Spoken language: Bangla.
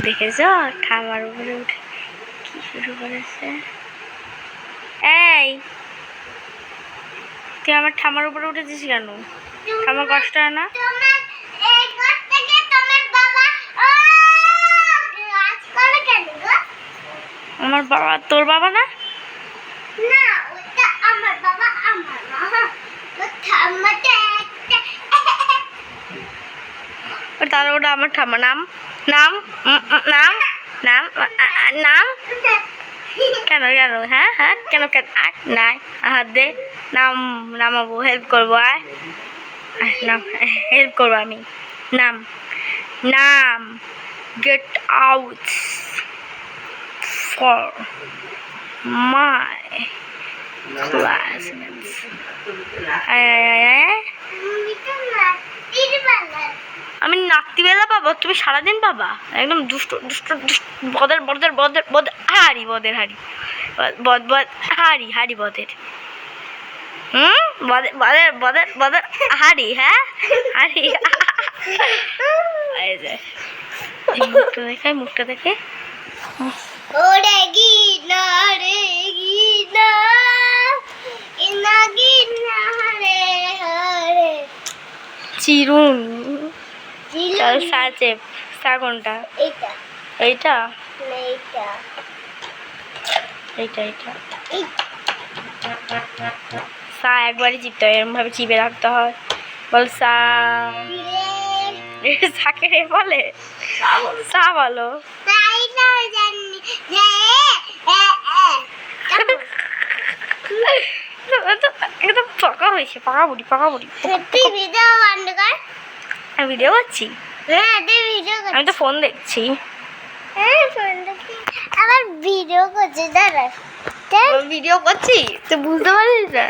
দেখেছো ঠামার উপরে উঠে কি শুরু করেছে? এই তুই আমার ঠামার উপরে উঠেছিস কেন? ঠামার কষ্ট হয় না? আমার বাবা তোর বাবা না? তাহলে ওটা আমার ঠাম্মা। নাম নাম নাম নাম নাম কেন কেন? হ্যাঁ হ্যাঁ কেন কেন? নাই হাত দে। নাম নামাবো, হেল্প করবো। আয় নাম, হেল্প করবো আমি। নাম নাম get out for my classmates. আমি রাত্রিবেলা পাবো, তুমি সারাদিন পাবা। একদম দুষ্ট দুষ্ট দুষ্ট বদের বদের বদের বদ হারি বদের হারি বদ বদ হারি হারি বদের। বদের বদের বদের বদের হারি। হ্যাঁ হারি। মুখটা দেখে, মুখটা দেখে। ওরে গিনা রে গিনা ইনা গিনা রে হরে চিরুন। চল সাজে। সা কোনটা? এইটা এইটা না এইটা এইটা এইটা সা একবারই চিপতে হয়, এরকম ভাবে চিপে রাখতে হয়। বল সা। সাকে রে বলে? সা বলো। তাই না জানি যে একদম পাকা হয়েছে, পাকা বুড়ি পাকা বুড়ি। তুই ভিডিও বন্ধ কর। আমি ভিডিও করছি? হ্যাঁ তুই ভিডিও কর। আমি তো ফোন দেখছি। হ্যাঁ ফোন দেখি। আবার ভিডিও করছিস দাঁড়া। ভিডিও করছি তুই বুঝতে পারিস না?